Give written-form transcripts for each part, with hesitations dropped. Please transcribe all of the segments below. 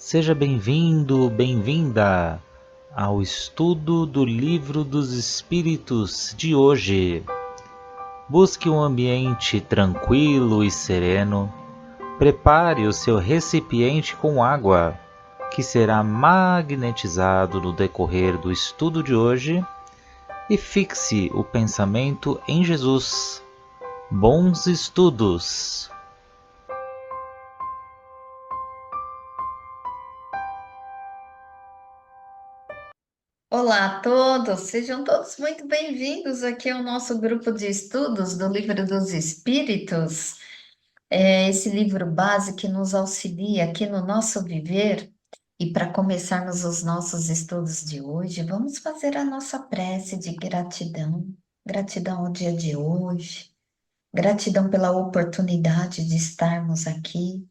Seja bem-vindo, bem-vinda ao estudo do Livro dos Espíritos de hoje. Busque um ambiente tranquilo e sereno. Prepare o seu recipiente com água, que será magnetizado no decorrer do estudo de hoje, e fixe o pensamento em Jesus. Bons estudos! Olá a todos, sejam todos muito bem-vindos aqui ao nosso grupo de estudos do Livro dos Espíritos. É esse livro base que nos auxilia aqui no nosso viver. E para começarmos os nossos estudos de hoje, vamos fazer a nossa prece de gratidão. Gratidão ao dia de hoje, gratidão pela oportunidade de estarmos aqui,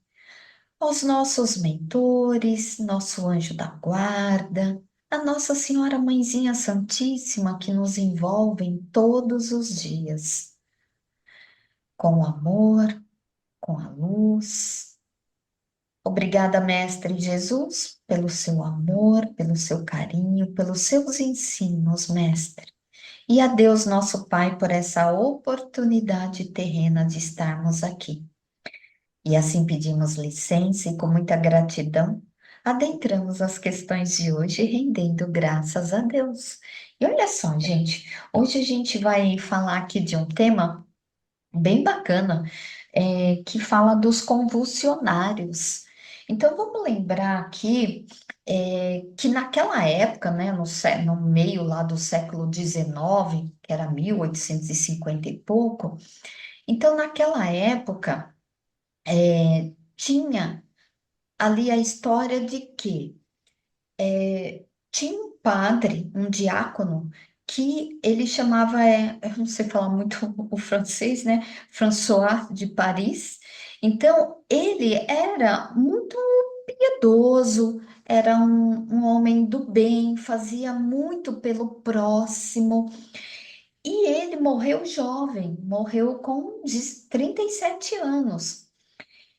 aos nossos mentores, nosso anjo da guarda, a Nossa Senhora Mãezinha Santíssima que nos envolve todos os dias, com o amor, com a luz. Obrigada, Mestre Jesus, pelo seu amor, pelo seu carinho, pelos seus ensinos, Mestre. E a Deus, nosso Pai, por essa oportunidade terrena de estarmos aqui. E assim pedimos licença e com muita gratidão adentramos as questões de hoje, rendendo graças a Deus. E olha só, gente, hoje a gente vai falar aqui de um tema bem bacana, que fala dos convulsionários. Então vamos lembrar aqui que naquela época, né, no meio lá do século XIX, que era 1850 e pouco, então naquela época tinha ali a história de que tinha um padre, um diácono, que ele chamava, eu não sei falar muito o francês, né? François de Paris. Então, ele era muito piedoso, era um homem do bem, fazia muito pelo próximo. E ele morreu jovem, morreu com 37 anos.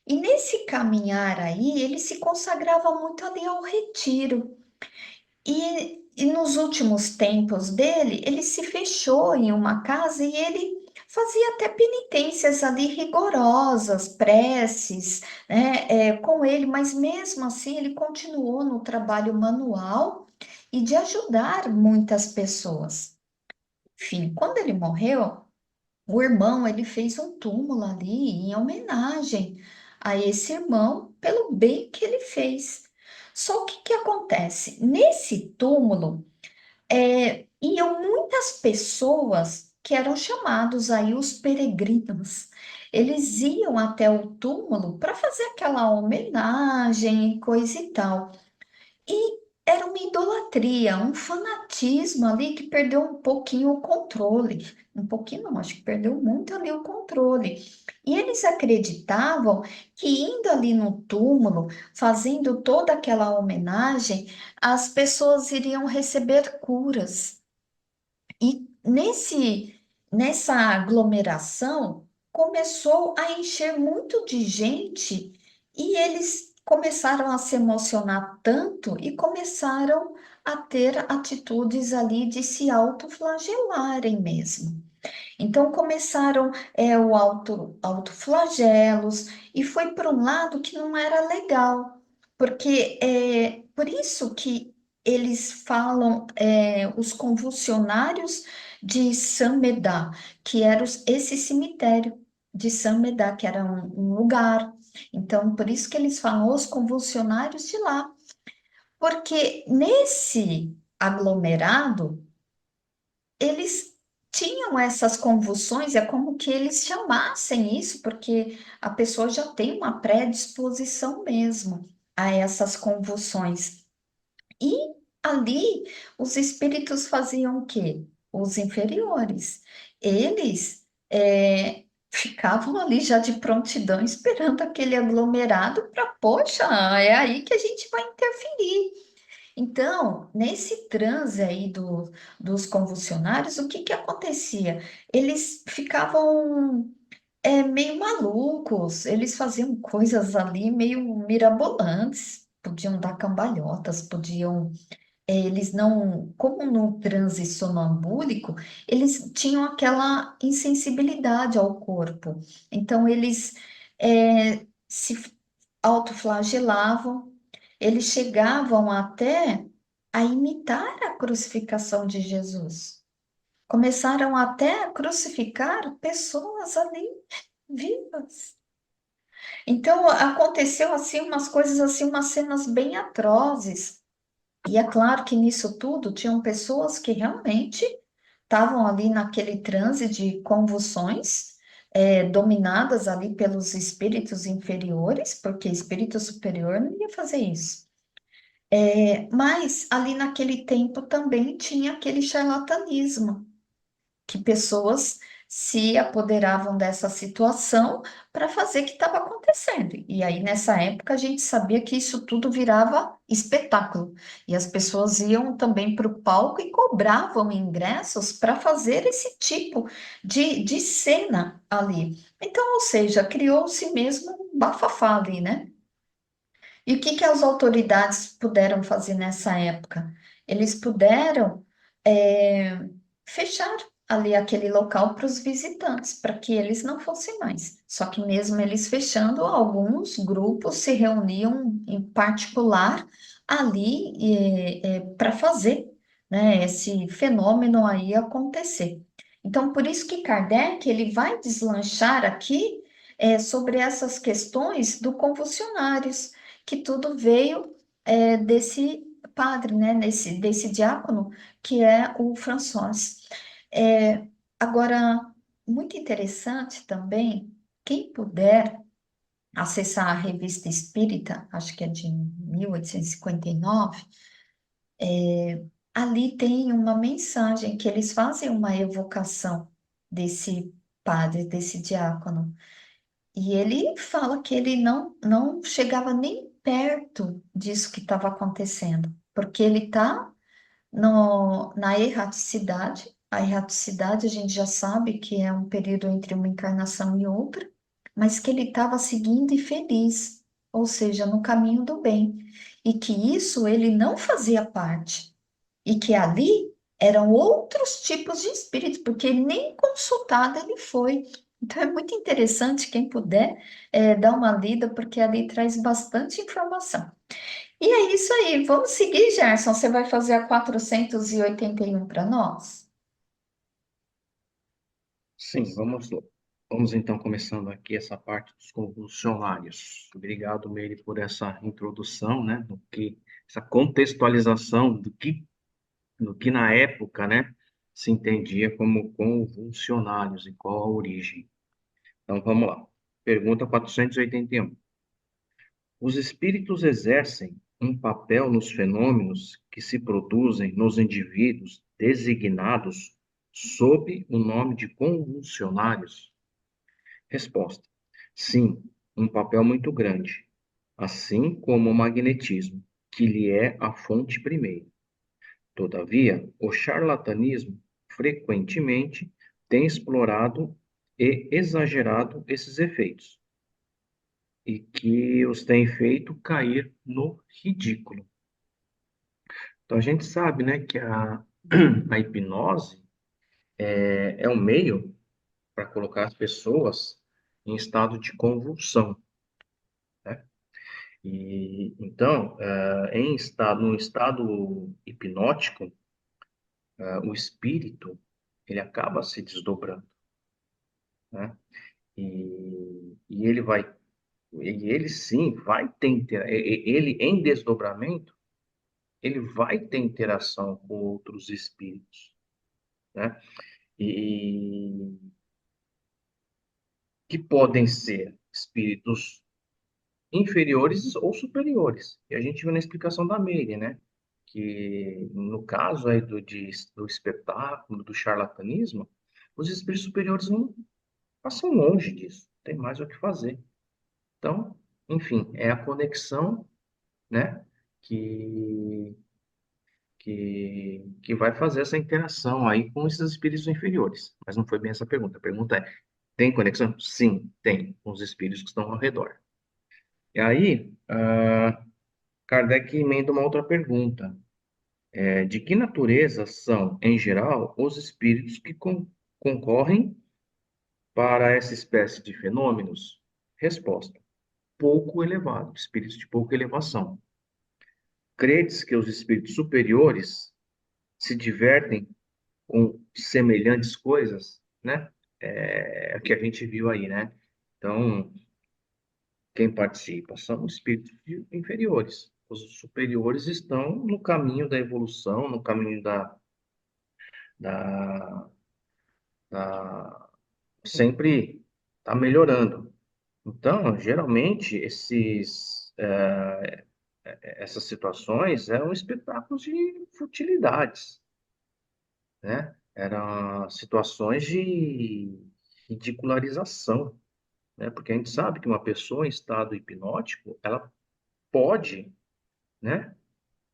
E nesse caminhar aí, ele se consagrava muito ali ao retiro. E nos últimos tempos dele, ele se fechou em uma casa e ele fazia até penitências ali rigorosas, preces, né, com ele, mas mesmo assim ele continuou no trabalho manual e de ajudar muitas pessoas. Enfim, quando ele morreu, o irmão, ele fez um túmulo ali em homenagem a esse irmão pelo bem que ele fez. Só que o que acontece? Nesse túmulo, iam muitas pessoas que eram chamados aí os peregrinos. Eles iam até o túmulo para fazer aquela homenagem e coisa e tal. E era uma idolatria, um fanatismo ali que perdeu um pouquinho o controle. Um pouquinho não, acho que perdeu muito ali o controle. E eles acreditavam que indo ali no túmulo, fazendo toda aquela homenagem, as pessoas iriam receber curas. E nessa aglomeração começou a encher muito de gente e eles começaram a se emocionar tanto e começaram a ter atitudes ali de se autoflagelarem mesmo. Então começaram o autoflagelos e foi para um lado que não era legal, porque é por isso que eles falam os convulsionários de Saint Médard, que era esse cemitério de Saint Médard, que era um lugar. Então, por isso que eles falam os convulsionários de lá, porque nesse aglomerado eles tinham essas convulsões, é como que eles chamassem isso, porque a pessoa já tem uma predisposição mesmo a essas convulsões. E ali os espíritos faziam o quê? Os inferiores. Eles ficavam ali já de prontidão, esperando aquele aglomerado para, poxa, é aí que a gente vai interferir. Então, nesse transe aí dos convulsionários, o que que acontecia? Eles ficavam meio malucos, eles faziam coisas ali meio mirabolantes, podiam dar cambalhotas, podiam eles não, como no transe sonambúlico, eles tinham aquela insensibilidade ao corpo. Então, eles se autoflagelavam, eles chegavam até a imitar a crucificação de Jesus. Começaram até a crucificar pessoas ali vivas. Então, aconteceu assim umas coisas assim, umas cenas bem atrozes. E é claro que nisso tudo tinham pessoas que realmente estavam ali naquele transe de convulsões, dominadas ali pelos espíritos inferiores, porque espírito superior não ia fazer isso. Mas ali naquele tempo também tinha aquele charlatanismo, que pessoas se apoderavam dessa situação para fazer o que estava acontecendo. E aí, nessa época, a gente sabia que isso tudo virava espetáculo. E as pessoas iam também para o palco e cobravam ingressos para fazer esse tipo de cena ali. Então, ou seja, criou-se mesmo um bafafá ali, né? E o que que as autoridades puderam fazer nessa época? Eles puderam fechar ali aquele local para os visitantes, para que eles não fossem mais. Só que mesmo eles fechando, alguns grupos se reuniam em particular ali para fazer, né, esse fenômeno aí acontecer. Então, por isso que Kardec ele vai deslanchar aqui sobre essas questões do convulsionários que tudo veio desse padre, né, desse diácono, que é o François. É, agora, muito interessante também, quem puder acessar a Revista Espírita, acho que é de 1859, ali tem uma mensagem que eles fazem uma evocação desse padre, desse diácono. E ele fala que ele não chegava nem perto disso que estava acontecendo, porque ele está na erraticidade. A erraticidade a gente já sabe que é um período entre uma encarnação e outra, mas que ele estava seguindo e feliz, ou seja, no caminho do bem, e que isso ele não fazia parte, e que ali eram outros tipos de espíritos, porque nem consultado ele foi. Então é muito interessante, quem puder, dar uma lida, porque ali traz bastante informação. E é isso aí, vamos seguir, Gerson. Você vai fazer a 481 para nós? Sim, vamos lá. Vamos então começando aqui essa parte dos convulsionários. Obrigado, Meire, por essa introdução, né, essa contextualização do que na época, né, se entendia como convulsionários e qual a origem. Então, vamos lá. Pergunta 481. Os espíritos exercem um papel nos fenômenos que se produzem nos indivíduos designados sob o nome de convulsionários? Resposta: sim, um papel muito grande, assim como o magnetismo, que lhe é a fonte primeira. Todavia, o charlatanismo frequentemente tem explorado e exagerado esses efeitos, e que os tem feito cair no ridículo. Então, a gente sabe, né, que a hipnose é um meio para colocar as pessoas em estado de convulsão, né? E então, no estado hipnótico, o espírito ele acaba se desdobrando, né? E ele sim vai ter ele em desdobramento, ele vai ter interação com outros espíritos, né? E que podem ser espíritos inferiores ou superiores. E a gente viu na explicação da Meire, né? Que no caso aí do espetáculo, do charlatanismo, os espíritos superiores não passam longe disso, tem mais o que fazer. Então, enfim, é a conexão, né, que, que vai fazer essa interação aí com esses espíritos inferiores. Mas não foi bem essa pergunta. A pergunta é, tem conexão? Sim, tem, com os espíritos que estão ao redor. E aí, Kardec emenda uma outra pergunta. De que natureza são, em geral, os espíritos que concorrem para essa espécie de fenômenos? Resposta: pouco elevado, espíritos de pouca elevação. Credes que os espíritos superiores se divertem com semelhantes coisas, né? É o que a gente viu aí, né? Então, quem participa são espíritos inferiores. Os superiores estão no caminho da evolução, no caminho da, da sempre está melhorando. Então, geralmente, essas situações eram espetáculos de futilidades, né? Eram situações de ridicularização, né? Porque a gente sabe que uma pessoa em estado hipnótico, ela pode, né,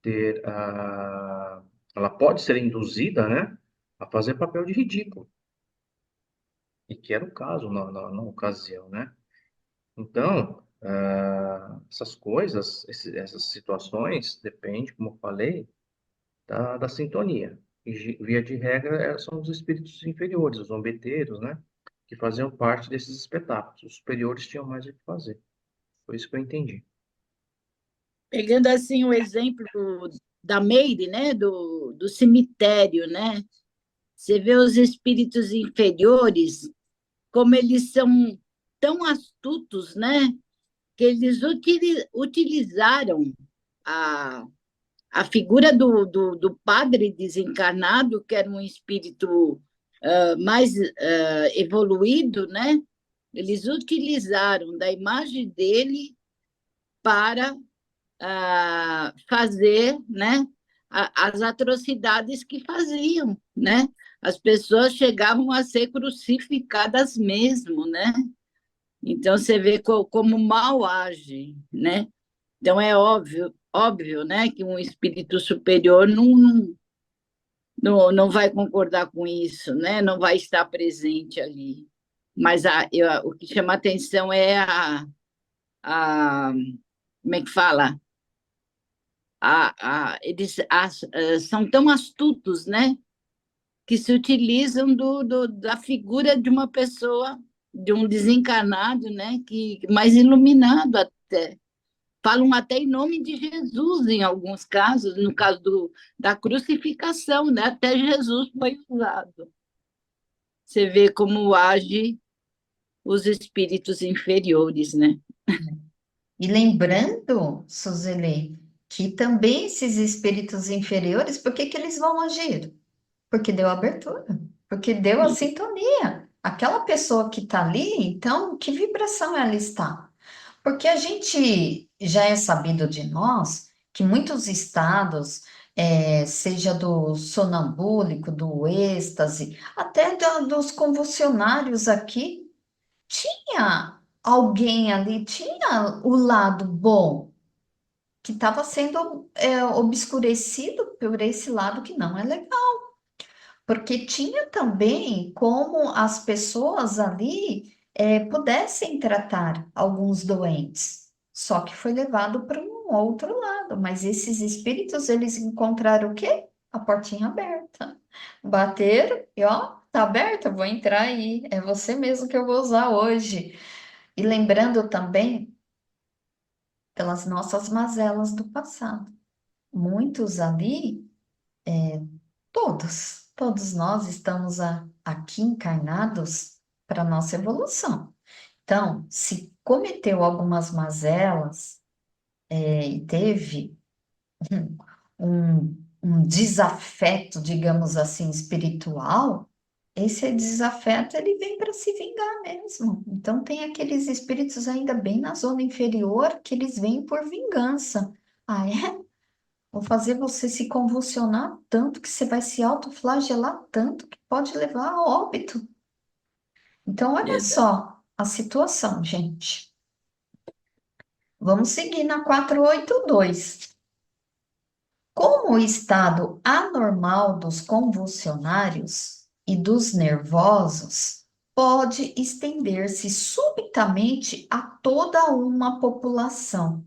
ter, ela pode ser induzida, né, a fazer papel de ridículo, e que era o caso na ocasião, né? Então, essas coisas, essas situações, depende, como eu falei, da sintonia. E, via de regra, são os espíritos inferiores, os zombeteiros, né? Que faziam parte desses espetáculos. Os superiores tinham mais o que fazer. Foi isso que eu entendi. Pegando assim o exemplo da Meire, né, do cemitério, né? Você vê os espíritos inferiores, como eles são tão astutos, né? Que eles utilizaram a, a figura do padre desencarnado, que era um espírito mais evoluído, né? Eles utilizaram da imagem dele para fazer, né, as atrocidades que faziam, né? As pessoas chegavam a ser crucificadas mesmo, né? Então você vê como mal age, né? Então é óbvio, né, que um espírito superior não vai concordar com isso, né? Não vai estar presente ali. Mas o que chama atenção é a como é que fala? Eles são tão astutos, né? Que se utilizam da figura de uma pessoa, de um desencarnado, né? Que mais iluminado até. Falam até em nome de Jesus em alguns casos, no caso da crucificação, né? Até Jesus foi usado. Você vê como age os espíritos inferiores, né? E lembrando, Suzele, que também esses espíritos inferiores, por que que eles vão agir? Porque deu abertura, porque deu a sintonia. Aquela pessoa que está ali, então, que vibração ela está? Porque a gente já é sabido de nós que muitos estados, seja do sonambúlico, do êxtase, até dos convulsionários aqui, tinha alguém ali, tinha o lado bom, que estava sendo obscurecido por esse lado que não é legal. Porque tinha também como as pessoas ali pudessem tratar alguns doentes, só que foi levado para um outro lado. Mas esses espíritos, eles encontraram o quê? A portinha aberta. Bateram e ó, tá aberta, vou entrar aí. É você mesmo que eu vou usar hoje. E lembrando também pelas nossas mazelas do passado. Muitos ali todos nós estamos aqui encarnados para nossa evolução. Então, se cometeu algumas mazelas e teve um desafeto, digamos assim, espiritual, esse desafeto ele vem para se vingar mesmo. Então, tem aqueles espíritos ainda bem na zona inferior que eles vêm por vingança. Ah, é? Vou fazer você se convulsionar tanto que você vai se autoflagelar tanto que pode levar a óbito. Então, olha Verdade. só a situação, gente. Vamos seguir na 482. Como o estado anormal dos convulsionários e dos nervosos pode estender-se subitamente a toda uma população.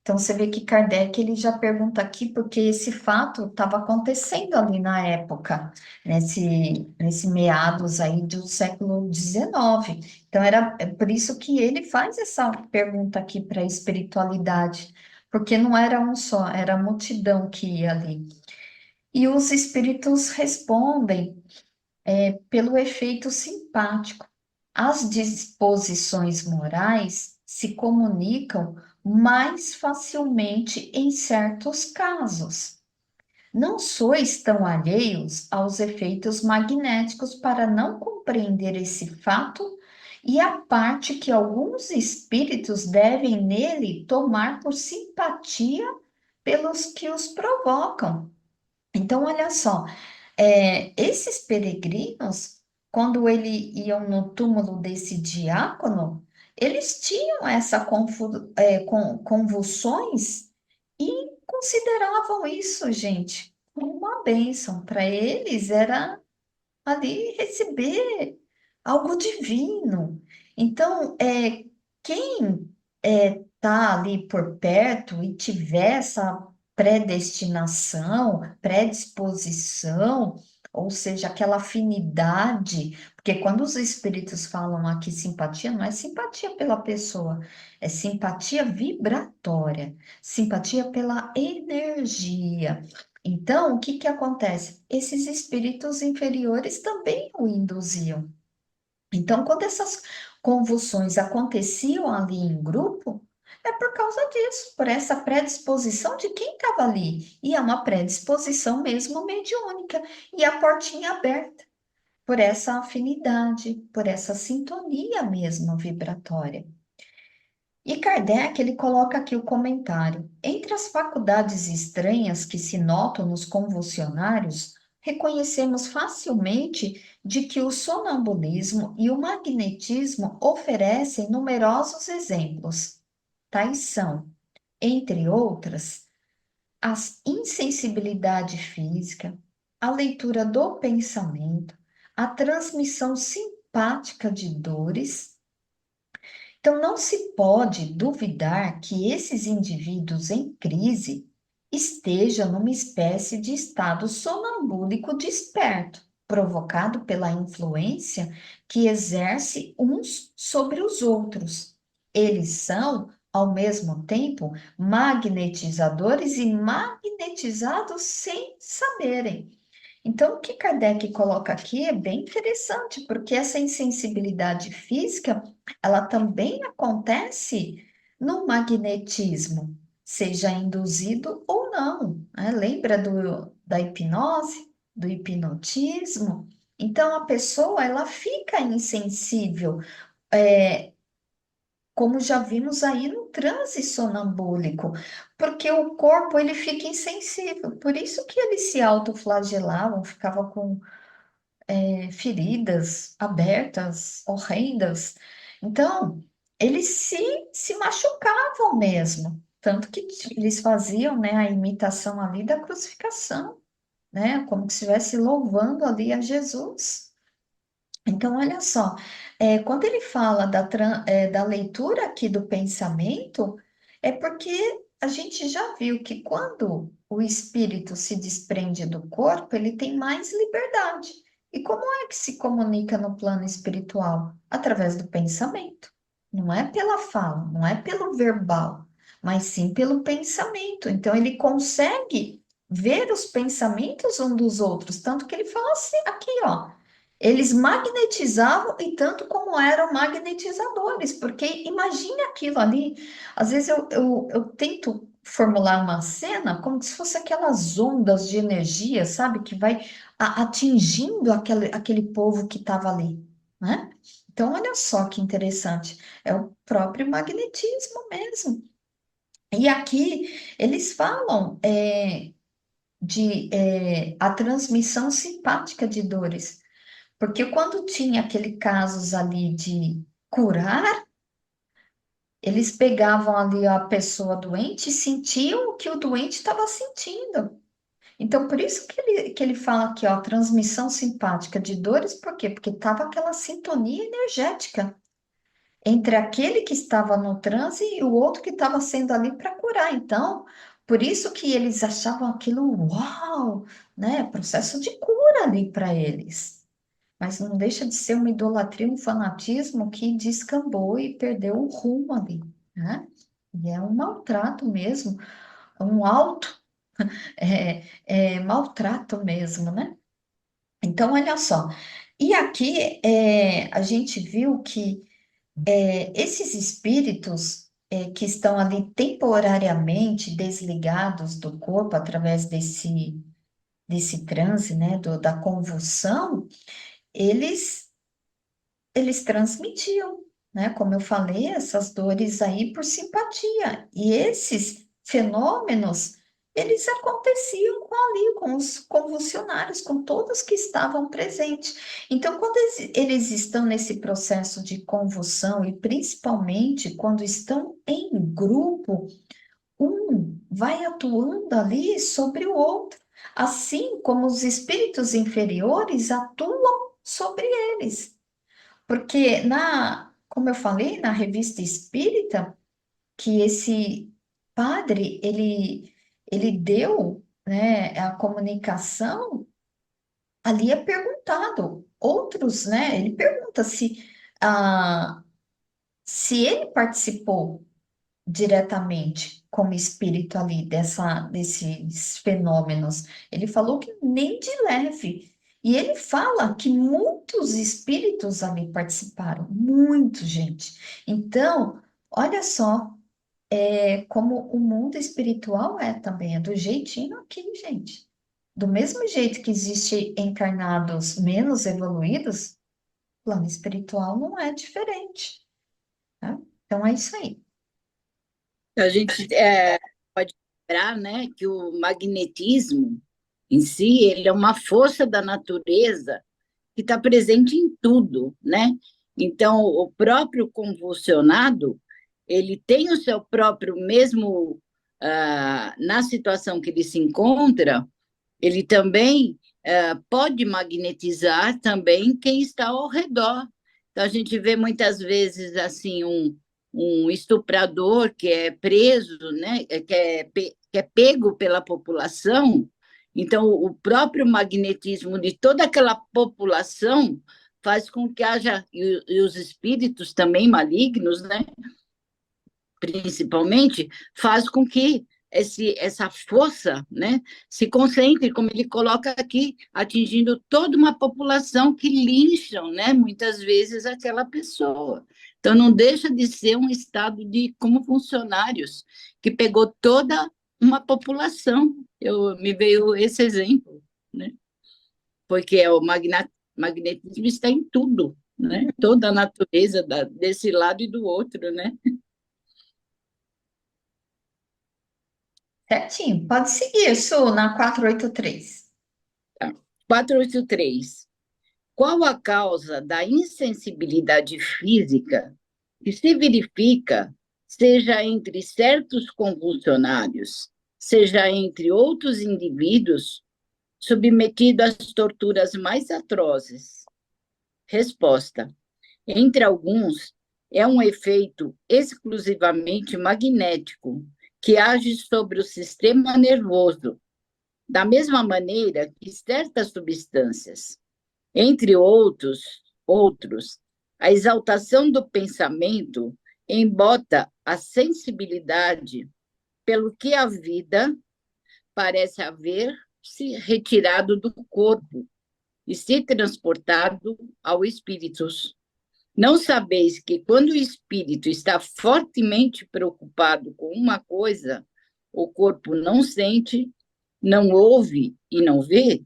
Então, você vê que Kardec ele já pergunta aqui porque esse fato estava acontecendo ali na época, nesse meados aí do século XIX. Então, é por isso que ele faz essa pergunta aqui para a espiritualidade, porque não era um só, era a multidão que ia ali. E os espíritos respondem pelo efeito simpático. As disposições morais se comunicam mais facilmente em certos casos. Não sois tão alheios aos efeitos magnéticos para não compreender esse fato e a parte que alguns espíritos devem nele tomar por simpatia pelos que os provocam. Então, olha só, esses peregrinos, quando eles iam no túmulo desse diácono, eles tinham essa convulsões e consideravam isso, gente, como uma bênção. Para eles era ali receber algo divino. Então, quem está ali por perto e tiver essa predestinação, predisposição, ou seja, aquela afinidade, porque quando os espíritos falam aqui simpatia, não é simpatia pela pessoa, é simpatia vibratória, simpatia pela energia. Então, o que que acontece? Esses espíritos inferiores também o induziam. Então, quando essas convulsões aconteciam ali em grupo, é por causa disso, por essa predisposição de quem estava ali. E é uma predisposição mesmo mediúnica, e a portinha aberta, por essa afinidade, por essa sintonia mesmo vibratória. E Kardec, ele coloca aqui o comentário. Entre as faculdades estranhas que se notam nos convulsionários, reconhecemos facilmente de que o sonambulismo e o magnetismo oferecem numerosos exemplos. Tais são, entre outras, a insensibilidade física, a leitura do pensamento, a transmissão simpática de dores. Então, não se pode duvidar que esses indivíduos em crise estejam numa espécie de estado sonambúlico desperto, provocado pela influência que exerce uns sobre os outros. Eles são, ao mesmo tempo, magnetizadores e magnetizados sem saberem. Então, o que Kardec coloca aqui é bem interessante, porque essa insensibilidade física, ela também acontece no magnetismo, seja induzido ou não, né? Lembra da hipnose, do hipnotismo? Então, a pessoa, ela fica insensível, como já vimos aí no transe sonambúlico, porque o corpo, ele fica insensível, por isso que eles se autoflagelavam, ficavam com feridas abertas, horrendas. Então, eles se machucavam mesmo. Tanto que eles faziam, né, a imitação ali da crucificação, né, como se estivesse louvando ali a Jesus. Então, olha só, quando ele fala da leitura aqui do pensamento, é porque a gente já viu que quando o espírito se desprende do corpo, ele tem mais liberdade. E como é que se comunica no plano espiritual? Através do pensamento. Não é pela fala, não é pelo verbal, mas sim pelo pensamento. Então, ele consegue ver os pensamentos um dos outros, tanto que ele fala assim, aqui, ó. Eles magnetizavam e tanto como eram magnetizadores, porque imagine aquilo ali. Às vezes eu tento formular uma cena como se fosse aquelas ondas de energia, sabe, que vai atingindo aquele povo que estava ali, né? Então, olha só que interessante, é o próprio magnetismo mesmo. E aqui eles falam de a transmissão simpática de dores. Porque quando tinha aquele casos ali de curar, eles pegavam ali a pessoa doente e sentiam o que o doente estava sentindo. Então, por isso que ele fala aqui, ó, transmissão simpática de dores, por quê? Porque estava aquela sintonia energética. entre aquele que estava no transe e o outro que estava sendo ali para curar. Então, por isso que eles achavam aquilo, uau, né? Processo de cura ali para eles. Mas não deixa de ser uma idolatria, um fanatismo que descambou e perdeu o rumo ali, né? E é um maltrato mesmo, um alto maltrato mesmo, né? Então, olha só. E aqui a gente viu que esses espíritos que estão ali temporariamente desligados do corpo através desse transe, né, da convulsão, eles eles transmitiam, né? Como eu falei, essas dores aí por simpatia. E esses fenômenos, eles aconteciam com os convulsionários, com todos que estavam presentes. Então, quando eles estão nesse processo de convulsão, e principalmente quando estão em grupo, um vai atuando ali sobre o outro, assim como os espíritos inferiores atuam sobre eles. Porque como eu falei, na revista Espírita, que esse padre, ele deu, né, a comunicação, ali é perguntado, outros, né, ele pergunta se ele participou diretamente como espírito ali desses fenômenos. Ele falou que nem de leve. E ele fala que muitos espíritos ali participaram, muito, gente. Então, olha só, como o mundo espiritual também, é do jeitinho aqui, gente. Do mesmo jeito que existe encarnados menos evoluídos, o plano espiritual não é diferente, tá? Então é isso aí. A gente pode lembrar, né, que o magnetismo em si, ele é uma força da natureza que está presente em tudo, né? Então, o próprio convulsionado, ele tem o seu próprio, mesmo na situação que ele se encontra, ele também pode magnetizar também quem está ao redor. Então, a gente vê muitas vezes assim um estuprador que é preso, né, que é pego pela população. Então, o próprio magnetismo de toda aquela população faz com que haja, e os espíritos também malignos, né, principalmente, faz com que essa força, né, se concentre, como ele coloca aqui, atingindo toda uma população que lincham, né, muitas vezes aquela pessoa. Então, não deixa de ser um estado de como funcionários, que pegou toda uma população. Me veio esse exemplo, né? Porque o magnetismo está em tudo, né? Toda a natureza desse lado e do outro, né? Certinho. Pode seguir, Su, na 483. 483. Qual a causa da insensibilidade física que se verifica, seja entre certos convulsionários, seja entre outros indivíduos, submetidos às torturas mais atrozes? Resposta: entre alguns, é um efeito exclusivamente magnético que age sobre o sistema nervoso, da mesma maneira que certas substâncias. Entre outros, a exaltação do pensamento embota a sensibilidade pelo que a vida parece haver se retirado do corpo e se transportado ao espírito. Não sabeis que quando o espírito está fortemente preocupado com uma coisa, o corpo não sente, não ouve e não vê?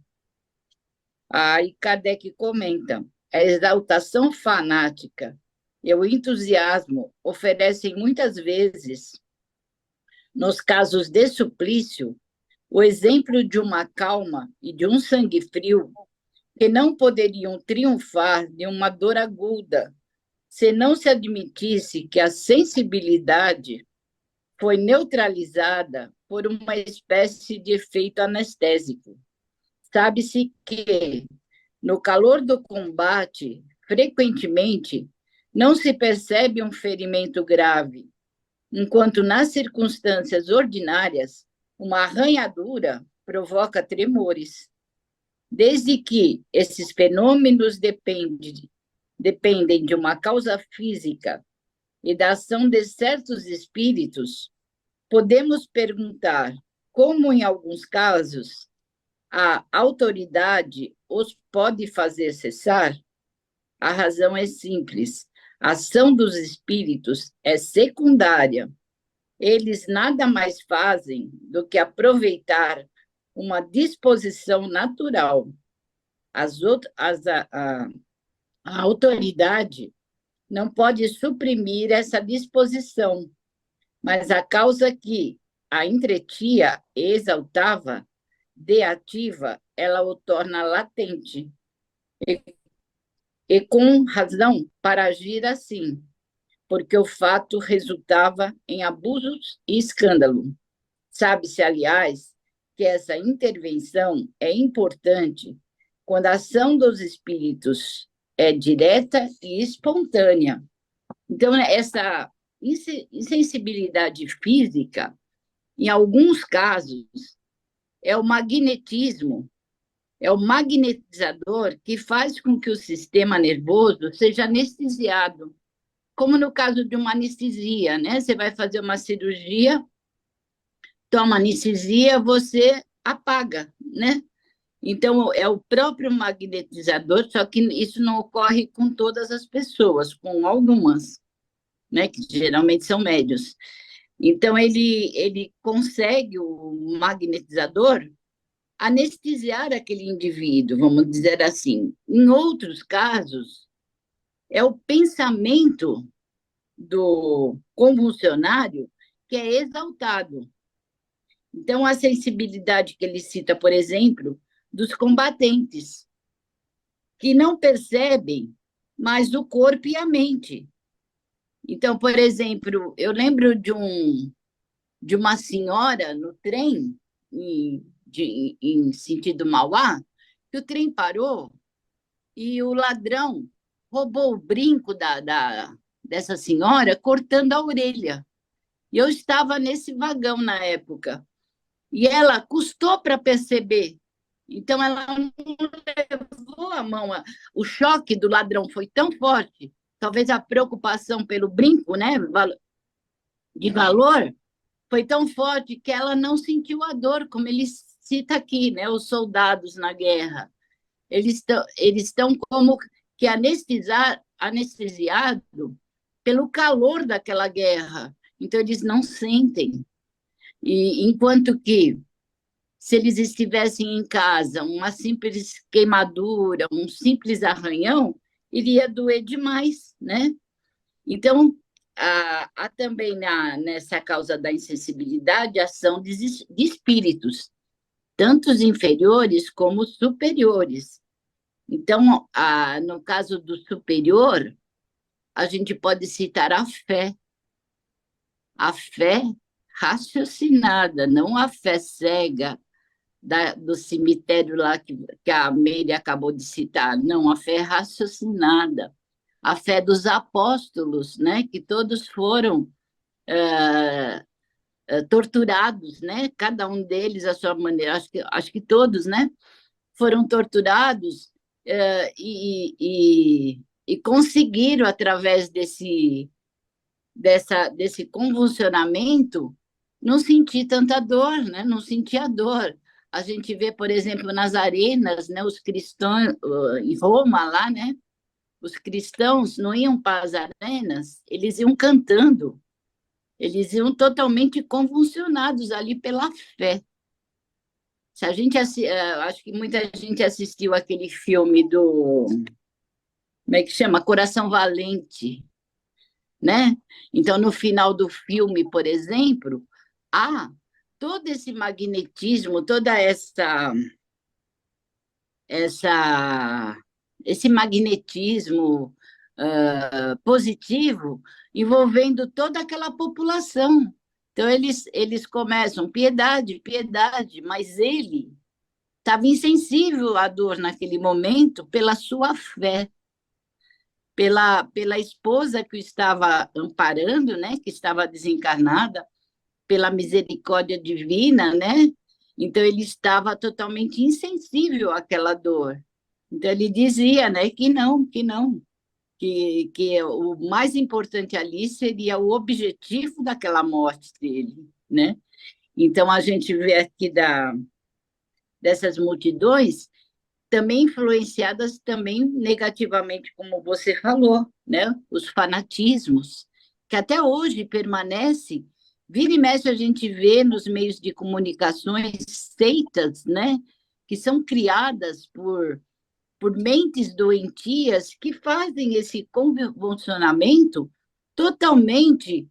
Aí Kardec comenta: a exaltação fanática e o entusiasmo oferecem muitas vezes, nos casos de suplício, o exemplo de uma calma e de um sangue frio que não poderiam triunfar de uma dor aguda, se não se admitisse que a sensibilidade foi neutralizada por uma espécie de efeito anestésico. Sabe-se que, no calor do combate, frequentemente Não se percebe um ferimento grave, enquanto nas circunstâncias ordinárias, uma arranhadura provoca tremores. Desde que esses fenômenos dependem de uma causa física e da ação de certos espíritos, podemos perguntar como, em alguns casos, a autoridade os pode fazer cessar? A razão é simples. A ação dos espíritos é secundária. Eles nada mais fazem do que aproveitar uma disposição natural. A autoridade não pode suprimir essa disposição, mas a causa que a entretia e exaltava, deativa, ela o torna latente. E com razão para agir assim, porque o fato resultava em abusos e escândalo. Sabe-se, aliás, que essa intervenção é importante quando a ação dos espíritos é direta e espontânea. Então, essa insensibilidade física, em alguns casos, é o magnetismo, é o magnetizador que faz com que o sistema nervoso seja anestesiado, como no caso de uma anestesia, né? Você vai fazer uma cirurgia, toma anestesia, você apaga, né? Então, é o próprio magnetizador, só que isso não ocorre com todas as pessoas, com algumas, né? Que geralmente são médios. Então, ele consegue, o magnetizador, anestesiar aquele indivíduo, vamos dizer assim. Em outros casos, é o pensamento do convulsionário que é exaltado. Então, a sensibilidade que ele cita, por exemplo, dos combatentes, que não percebem mais o corpo e a mente. Então, por exemplo, eu lembro de uma senhora no trem, em sentido Mauá, que o trem parou e o ladrão roubou o brinco dessa senhora, cortando a orelha. E eu estava nesse vagão na época. E ela custou para perceber. Então, ela não levou a mão. O choque do ladrão foi tão forte, talvez a preocupação pelo brinco, né, de valor, foi tão forte que ela não sentiu a dor, como ele cita aqui, né, os soldados na guerra. Eles estão como que anestesiados pelo calor daquela guerra. Então, eles não sentem. E enquanto que, se eles estivessem em casa, uma simples queimadura, um simples arranhão, iria doer demais, né? Então, há também nessa causa da insensibilidade a ação de espíritos, tanto os inferiores como os superiores. Então, no caso do superior, a gente pode citar a fé raciocinada, não a fé cega do cemitério lá que a Meire acabou de citar, não, a fé raciocinada, a fé dos apóstolos, né, que todos foram torturados, né, cada um deles à sua maneira, acho que todos, né, foram torturados e conseguiram, através desse convulsionamento, não sentir tanta dor, né? Não sentir a dor. A gente vê, por exemplo, nas arenas, né, os cristãos, em Roma, lá, né, os cristãos não iam para as arenas, eles iam cantando, eles iam totalmente convulsionados ali pela fé. Se a gente, acho que muita gente assistiu aquele filme como é que chama? Coração Valente, né? Então, no final do filme, por exemplo, há todo esse magnetismo, toda esse magnetismo positivo envolvendo toda aquela população. Então, eles começam, piedade, piedade, mas ele estava insensível à dor naquele momento pela sua fé, pela esposa que o estava amparando, né? Que estava desencarnada, pela misericórdia divina, né? Então ele estava totalmente insensível àquela dor. Então ele dizia, né, que não, que o mais importante ali seria o objetivo daquela morte dele, né? Então a gente vê aqui dessas multidões também influenciadas também negativamente, como você falou, né? Os fanatismos, que até hoje permanece. Vira e mexe a gente vê nos meios de comunicações seitas, né? Que são criadas por mentes doentias que fazem esse convulsionamento totalmente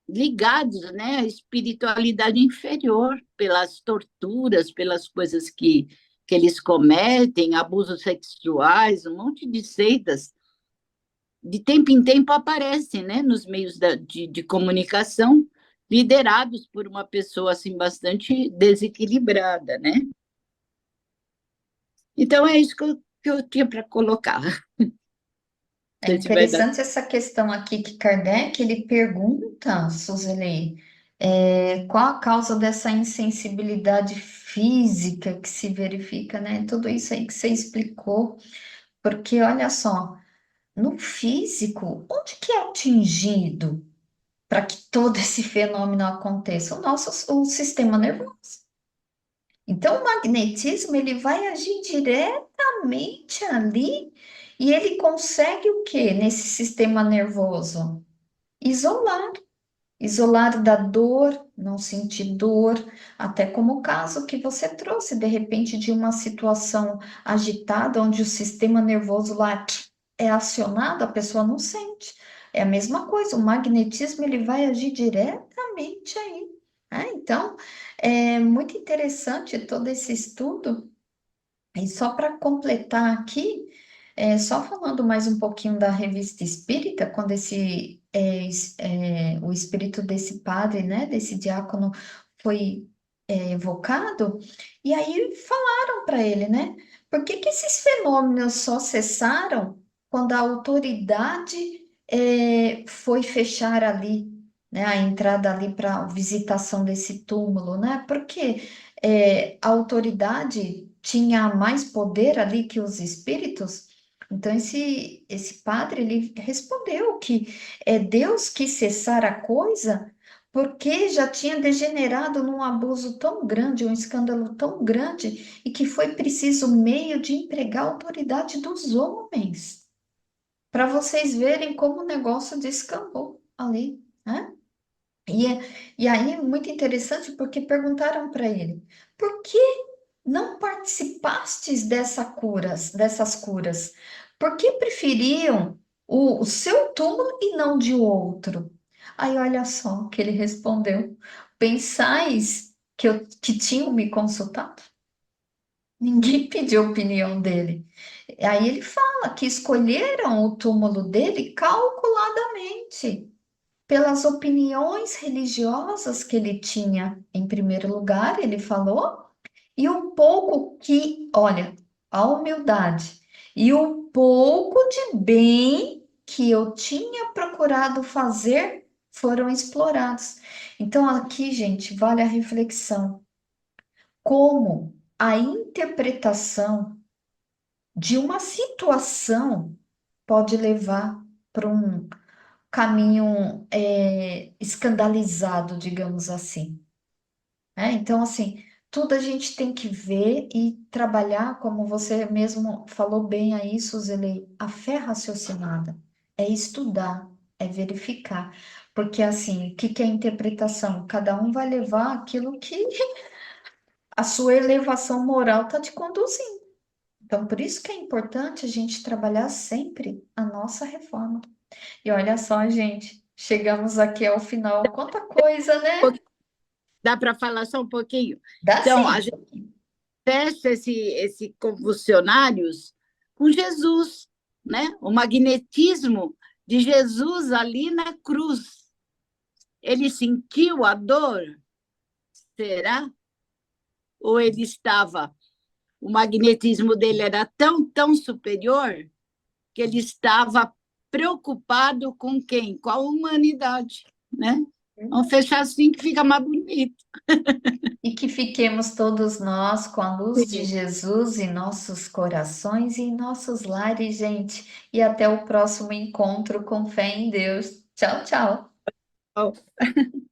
ligados, né, à espiritualidade inferior, pelas torturas, pelas coisas que eles cometem, abusos sexuais, um monte de seitas. De tempo em tempo aparecem, né, nos meios de comunicação, liderados por uma pessoa assim bastante desequilibrada, né? Então é isso que eu tinha para colocar. É interessante essa questão aqui que Kardec, ele pergunta, Suzeli, qual a causa dessa insensibilidade física que se verifica, né? Tudo isso aí que você explicou, porque olha só, no físico, onde que é atingido para que todo esse fenômeno aconteça? O sistema nervoso. Então, o magnetismo, ele vai agir diretamente ali e ele consegue o quê nesse sistema nervoso? Isolar. Isolar da dor, não sentir dor, até como o caso que você trouxe, de repente, de uma situação agitada, onde o sistema nervoso lá é acionado, a pessoa não sente. É a mesma coisa, o magnetismo ele vai agir diretamente aí. Né? Então, é muito interessante todo esse estudo. E só para completar aqui, só falando mais um pouquinho da Revista Espírita, quando o espírito desse padre, né, desse diácono, foi evocado, e aí falaram para ele, né, por que que esses fenômenos só cessaram quando a autoridade foi fechar ali, né, a entrada ali para visitação desse túmulo, né, porque a autoridade tinha mais poder ali que os espíritos. Então, esse padre, ele respondeu que Deus quis cessar a coisa porque já tinha degenerado num abuso tão grande, um escândalo tão grande, e que foi preciso meio de empregar a autoridade dos homens, para vocês verem como o negócio descambou ali, né? E, e aí é muito interessante porque perguntaram para ele, por que não participastes dessas curas? Por que preferiam o seu túmulo e não de outro? Aí olha só o que ele respondeu. Pensais que tinham me consultado? Ninguém pediu a opinião dele. Aí ele fala que escolheram o túmulo dele calculadamente pelas opiniões religiosas que ele tinha. Em primeiro lugar, ele falou, e o pouco que, olha, a humildade, e o pouco de bem que eu tinha procurado fazer foram explorados. Então, aqui, gente, vale a reflexão. Como a interpretação de uma situação pode levar para um caminho escandalizado, digamos assim. Então, assim, tudo a gente tem que ver e trabalhar, como você mesmo falou bem aí, Suzeli, a fé raciocinada é estudar, é verificar, porque assim, o que que é interpretação? Cada um vai levar aquilo que a sua elevação moral está te conduzindo. Então, por isso que é importante a gente trabalhar sempre a nossa reforma. E olha só, gente, chegamos aqui ao final. Quanta coisa, né? Dá para falar só um pouquinho? Dá Então, sim. a gente fecha esse convulsionários com Jesus, né? O magnetismo de Jesus ali na cruz. Ele sentiu a dor? Será? Ou o magnetismo dele era tão superior que ele estava preocupado com quem? Com a humanidade, né? Vamos fechar assim que fica mais bonito. E que fiquemos todos nós com a luz de Jesus em nossos corações e em nossos lares, gente. E até o próximo encontro com fé em Deus. Tchau, tchau. Sim.